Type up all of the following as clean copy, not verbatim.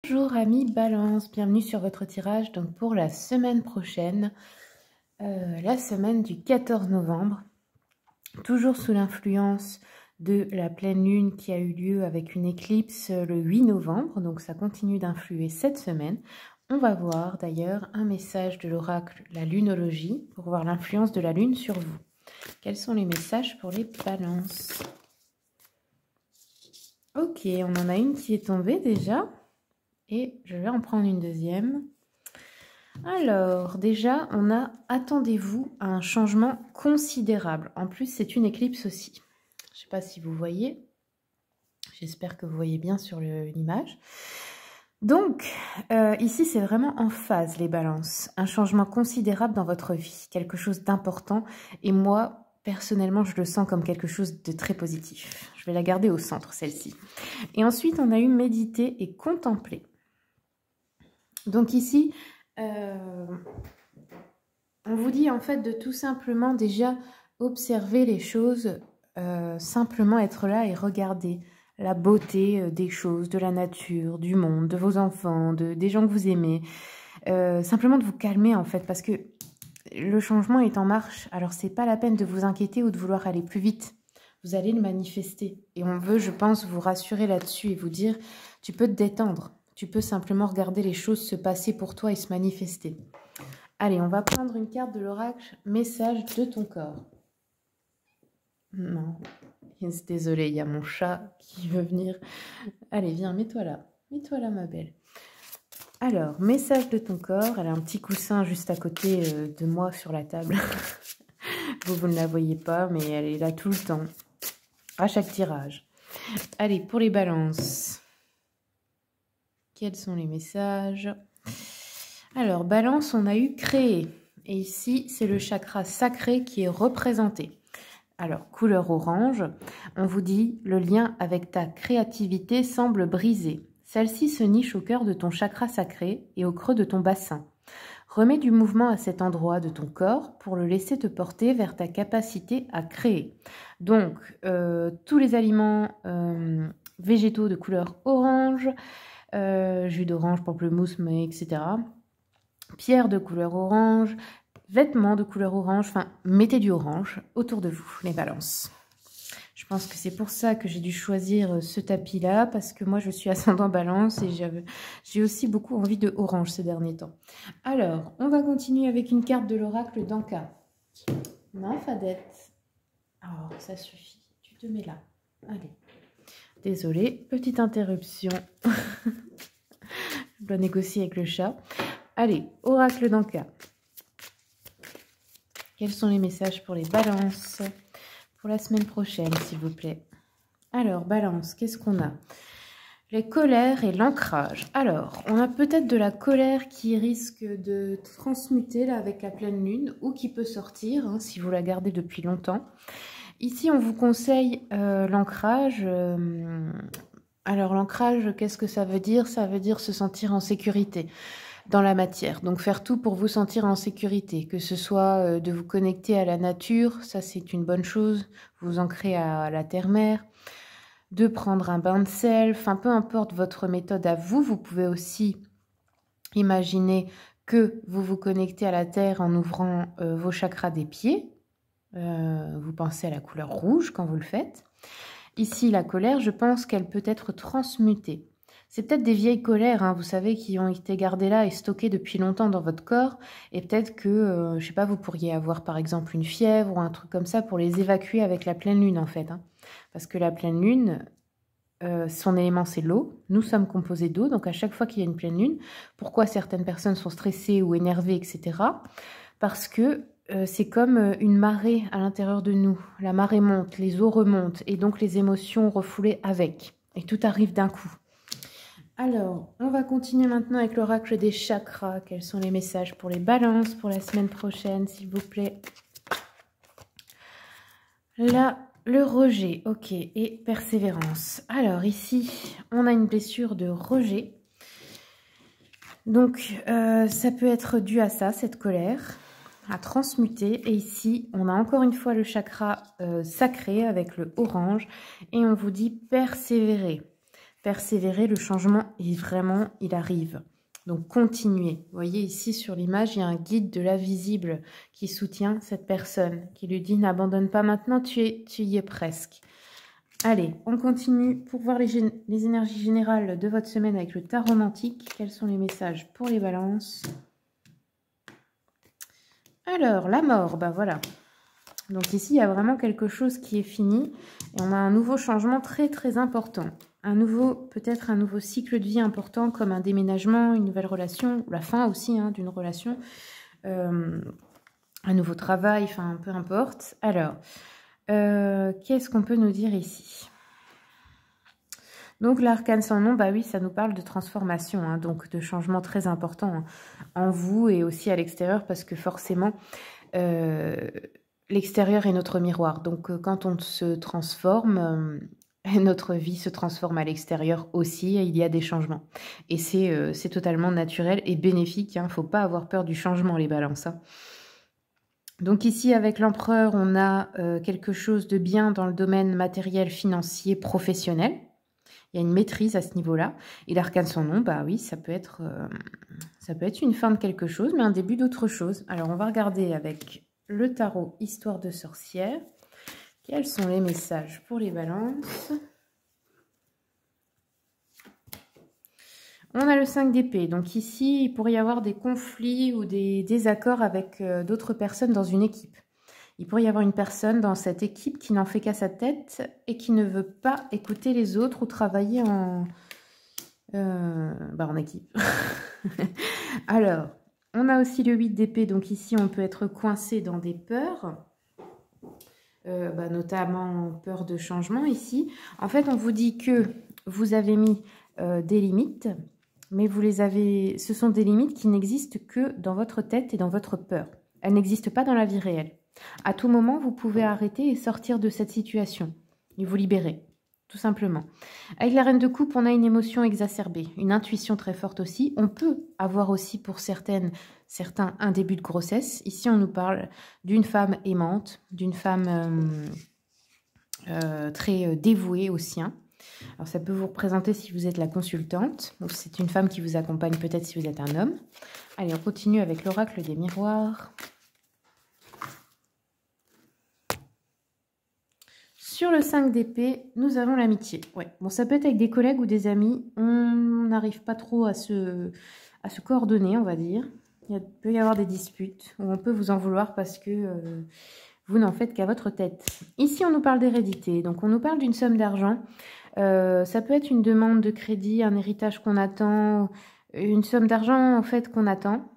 Bonjour amis Balance, bienvenue sur votre tirage donc pour la semaine prochaine, la semaine du 14 novembre, toujours sous l'influence de la pleine lune qui a eu lieu avec une éclipse le 8 novembre, donc ça continue d'influer cette semaine. On va voir d'ailleurs un message de l'oracle, la lunologie, pour voir l'influence de la lune sur vous. Quels sont les messages pour les balances? Ok, on en a une qui est tombée déjà. Et je vais en prendre une deuxième. Alors, déjà, on a « Attendez-vous à un changement considérable ». En plus, c'est une éclipse aussi. Je ne sais pas si vous voyez. J'espère que vous voyez bien sur l'image. Donc, ici, c'est vraiment en phase, les balances. Un changement considérable dans votre vie. Quelque chose d'important. Et moi, personnellement, je le sens comme quelque chose de très positif. Je vais la garder au centre, celle-ci. Et ensuite, on a eu « Méditer et contempler ». Donc ici, on vous dit en fait de tout simplement déjà observer les choses, simplement être là et regarder la beauté des choses, de la nature, du monde, de vos enfants, des gens que vous aimez. Simplement de vous calmer en fait, parce que le changement est en marche. Alors c'est pas la peine de vous inquiéter ou de vouloir aller plus vite. Vous allez le manifester. Et on veut, je pense, vous rassurer là-dessus et vous dire, tu peux te détendre. Tu peux simplement regarder les choses se passer pour toi et se manifester. Allez, on va prendre une carte de l'oracle, message de ton corps. Non, désolée, il y a mon chat qui veut venir. Allez, viens, mets-toi là. Mets-toi là, ma belle. Alors, message de ton corps. Elle a un petit coussin juste à côté de moi sur la table. vous ne la voyez pas, mais elle est là tout le temps, à chaque tirage. Allez, pour les balances. Quels sont les messages? Alors, balance, on a eu créer. Et ici, c'est le chakra sacré qui est représenté. Alors, couleur orange, on vous dit, le lien avec ta créativité semble brisé. Celle-ci se niche au cœur de ton chakra sacré et au creux de ton bassin. Remets du mouvement à cet endroit de ton corps pour le laisser te porter vers ta capacité à créer. Donc, tous les aliments végétaux de couleur orange, jus d'orange, pamplemousse, etc. Pierre de couleur orange, vêtements de couleur orange, enfin, mettez du orange autour de vous, les balances. Je pense que c'est pour ça que j'ai dû choisir ce tapis-là, parce que moi, je suis ascendant balance et j'ai aussi beaucoup envie de orange ces derniers temps. Alors, on va continuer avec une carte de l'oracle d'Anka. Non, Fadette. Oh, ça suffit. Tu te mets là. Allez. Désolée, petite interruption. Je dois négocier avec le chat. Allez, oracle d'Anka. Quels sont les messages pour les balances pour la semaine prochaine, s'il vous plaît? Alors, balance, qu'est-ce qu'on a? Les colères et l'ancrage. Alors, on a peut-être de la colère qui risque de transmuter là avec la pleine lune ou qui peut sortir hein, si vous la gardez depuis longtemps. Ici, on vous conseille l'ancrage. Alors, l'ancrage, qu'est-ce que ça veut dire? Ça veut dire se sentir en sécurité dans la matière. Donc, faire tout pour vous sentir en sécurité, que ce soit de vous connecter à la nature, ça c'est une bonne chose, vous ancrer à la terre-mère, de prendre un bain de sel, enfin peu importe votre méthode à vous, vous pouvez aussi imaginer que vous vous connectez à la terre en ouvrant vos chakras des pieds. Vous pensez à la couleur rouge quand vous le faites. Ici, la colère, je pense qu'elle peut être transmutée. C'est peut-être des vieilles colères, hein, vous savez, qui ont été gardées là et stockées depuis longtemps dans votre corps. Et peut-être que, je sais pas, vous pourriez avoir par exemple une fièvre ou un truc comme ça pour les évacuer avec la pleine lune en fait. Hein. Parce que la pleine lune, son élément c'est l'eau. Nous sommes composés d'eau, donc à chaque fois qu'il y a une pleine lune, pourquoi certaines personnes sont stressées ou énervées, etc. Parce que c'est comme une marée à l'intérieur de nous. La marée monte, les eaux remontent et donc les émotions refoulées avec. Et tout arrive d'un coup. Alors, on va continuer maintenant avec l'oracle des chakras. Quels sont les messages pour les balances pour la semaine prochaine, s'il vous plaît? Là, le rejet, ok, et persévérance. Alors ici, on a une blessure de rejet. Donc, ça peut être dû à ça, cette colère, à transmuter. Et ici, on a encore une fois le chakra sacré avec le orange. Et on vous dit persévérer. persévérer, le changement est vraiment, il arrive. Donc, continuez. Vous voyez ici sur l'image, il y a un guide de l'invisible qui soutient cette personne, qui lui dit « N'abandonne pas maintenant, tu y es presque ». Allez, on continue pour voir les énergies générales de votre semaine avec le tarot romantique. Quels sont les messages pour les balances? Alors, la mort, ben voilà. Donc ici, il y a vraiment quelque chose qui est fini. Et on a un nouveau changement très, très important. Peut-être un nouveau cycle de vie important, comme un déménagement, une nouvelle relation, la fin aussi hein, d'une relation, un nouveau travail, enfin, peu importe. Alors, qu'est-ce qu'on peut nous dire ici? Donc, l'arcane sans nom, bah oui, ça nous parle de transformation, hein, donc de changements très importants hein, en vous et aussi à l'extérieur, parce que forcément, l'extérieur est notre miroir. Donc, quand on se transforme, notre vie se transforme à l'extérieur aussi, et il y a des changements. Et c'est totalement naturel et bénéfique, il ne faut pas avoir peur du changement, les balances. Hein. Donc ici, avec l'empereur, on a quelque chose de bien dans le domaine matériel, financier, professionnel. Il y a une maîtrise à ce niveau-là. Et l'arcane sans nom, bah oui, ça peut être une fin de quelque chose, mais un début d'autre chose. Alors, on va regarder avec le tarot Histoire de sorcière. Quels sont les messages pour les balances? On a le 5 d'épée. Donc ici, il pourrait y avoir des conflits ou des désaccords avec d'autres personnes dans une équipe. Il pourrait y avoir une personne dans cette équipe qui n'en fait qu'à sa tête et qui ne veut pas écouter les autres ou travailler en équipe. Alors, on a aussi le 8 d'épée. Donc ici, on peut être coincé dans des peurs. Notamment peur de changement ici. En fait, on vous dit que vous avez mis des limites, mais ce sont des limites qui n'existent que dans votre tête et dans votre peur. Elles n'existent pas dans la vie réelle. À tout moment, vous pouvez arrêter et sortir de cette situation et vous libérer, tout simplement. Avec la reine de coupe, on a une émotion exacerbée, une intuition très forte aussi. On peut avoir aussi pour certains un début de grossesse. Ici, on nous parle d'une femme aimante, d'une femme très dévouée au sien. Alors, ça peut vous représenter si vous êtes la consultante, ou c'est une femme qui vous accompagne peut-être si vous êtes un homme. Allez, on continue avec l'oracle des miroirs. Sur le 5 d'épée, nous avons l'amitié. Ouais. Bon, ça peut être avec des collègues ou des amis. On n'arrive pas trop à se coordonner, on va dire. Il peut y avoir des disputes où on peut vous en vouloir parce que vous n'en faites qu'à votre tête. Ici, on nous parle d'hérédité. Donc, on nous parle d'une somme d'argent. Ça peut être une demande de crédit, un héritage qu'on attend, une somme d'argent en fait qu'on attend.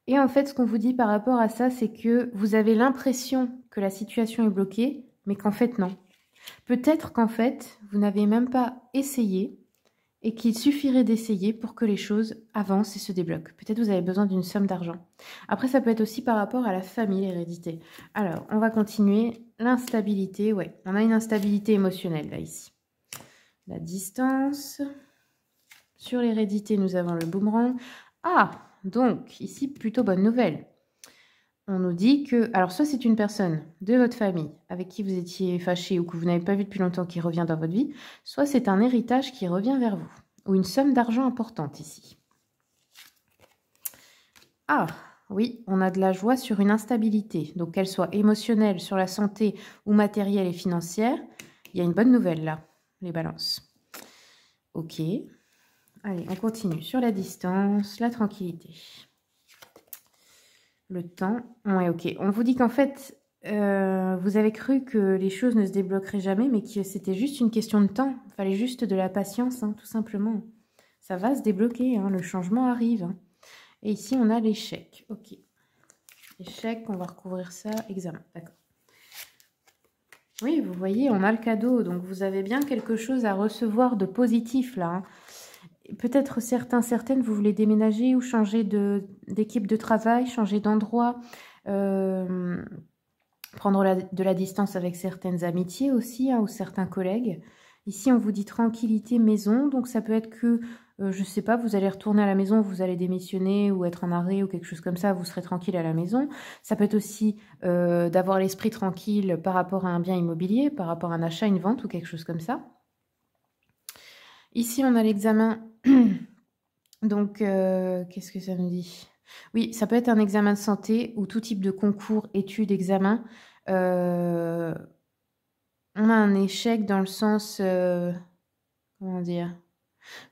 Et en fait, ce qu'on vous dit par rapport à ça, c'est que vous avez l'impression que la situation est bloquée, mais qu'en fait, non. Peut-être qu'en fait, vous n'avez même pas essayé et qu'il suffirait d'essayer pour que les choses avancent et se débloquent. Peut-être vous avez besoin d'une somme d'argent. Après, ça peut être aussi par rapport à la famille, l'hérédité. Alors, on va continuer. L'instabilité, ouais, on a une instabilité émotionnelle, là, ici. La distance. Sur l'hérédité, nous avons le boomerang. Ah, donc, ici, plutôt bonne nouvelle. On nous dit que, alors soit c'est une personne de votre famille avec qui vous étiez fâché ou que vous n'avez pas vu depuis longtemps qui revient dans votre vie, soit c'est un héritage qui revient vers vous, ou une somme d'argent importante ici. Ah, oui, on a de la joie sur une instabilité, donc qu'elle soit émotionnelle, sur la santé ou matérielle et financière. Il y a une bonne nouvelle là, les balances. Ok, allez, on continue sur la distance, la tranquillité. Le temps, ouais, ok. On vous dit qu'en fait, vous avez cru que les choses ne se débloqueraient jamais, mais que c'était juste une question de temps. Il fallait juste de la patience, hein, tout simplement. Ça va se débloquer, hein, le changement arrive. Hein. Et ici, on a l'échec. Ok. Échec, on va recouvrir ça. Examen, d'accord. Oui, vous voyez, on a le cadeau. Donc, vous avez bien quelque chose à recevoir de positif, là. Hein. Peut-être certaines, vous voulez déménager ou changer d'équipe de travail, changer d'endroit, prendre de la distance avec certaines amitiés aussi, hein, ou certains collègues. Ici, on vous dit tranquillité maison, donc ça peut être que, je ne sais pas, vous allez retourner à la maison, vous allez démissionner ou être en arrêt ou quelque chose comme ça, vous serez tranquille à la maison. Ça peut être aussi d'avoir l'esprit tranquille par rapport à un bien immobilier, par rapport à un achat, une vente ou quelque chose comme ça. Ici, on a l'examen. Donc, qu'est-ce que ça nous dit? Oui, ça peut être un examen de santé ou tout type de concours, études, examen. On a un échec dans le sens... comment dire?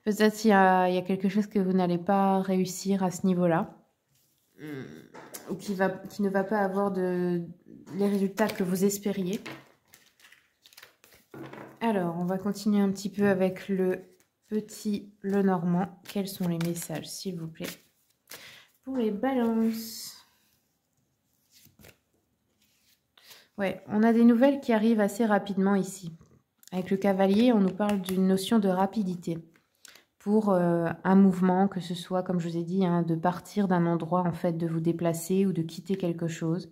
Peut-être il y a quelque chose que vous n'allez pas réussir à ce niveau-là. Ou qui ne va pas avoir les résultats que vous espériez. Alors, on va continuer un petit peu avec le Lenormand. Quels sont les messages, s'il vous plaît, pour les balances? Ouais, on a des nouvelles qui arrivent assez rapidement ici. Avec le cavalier, on nous parle d'une notion de rapidité pour un mouvement, que ce soit, comme je vous ai dit, hein, de partir d'un endroit, en fait, de vous déplacer ou de quitter quelque chose.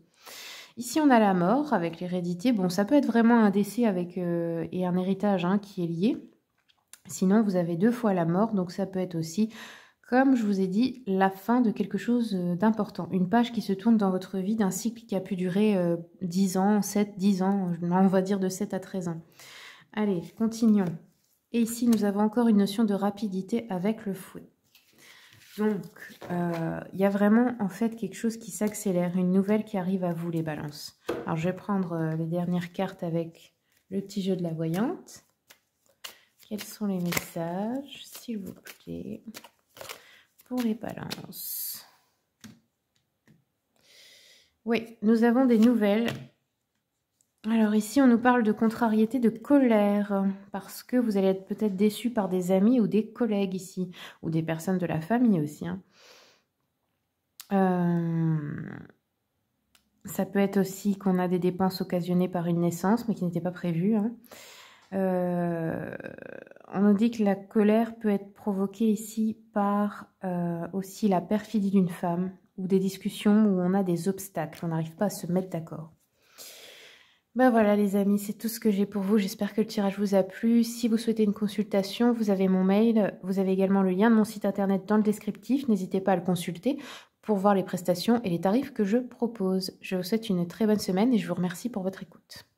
Ici, on a la mort avec l'hérédité. Bon, ça peut être vraiment un décès avec, et un héritage hein, qui est lié. Sinon, vous avez 2 fois la mort, donc ça peut être aussi, comme je vous ai dit, la fin de quelque chose d'important. Une page qui se tourne dans votre vie d'un cycle qui a pu durer 10 ans, 7, 10 ans, on va dire de 7 à 13 ans. Allez, continuons. Et ici, nous avons encore une notion de rapidité avec le fouet. Donc, il y a vraiment, en fait, quelque chose qui s'accélère, une nouvelle qui arrive à vous, les balances. Alors, je vais prendre les dernières cartes avec le petit jeu de la voyante. Quels sont les messages, s'il vous plaît, pour les balances? Oui, nous avons des nouvelles. Alors ici, on nous parle de contrariété, de colère, parce que vous allez être peut-être déçu par des amis ou des collègues ici, ou des personnes de la famille aussi. Hein. Ça peut être aussi qu'on a des dépenses occasionnées par une naissance, mais qui n'étaient pas prévues. Hein. On nous dit que la colère peut être provoquée ici par aussi la perfidie d'une femme, ou des discussions où on a des obstacles, on n'arrive pas à se mettre d'accord. Ben voilà les amis, c'est tout ce que j'ai pour vous. J'espère que le tirage vous a plu. Si vous souhaitez une consultation, vous avez mon mail. Vous avez également le lien de mon site internet dans le descriptif. N'hésitez pas à le consulter pour voir les prestations et les tarifs que je propose. Je vous souhaite une très bonne semaine et je vous remercie pour votre écoute.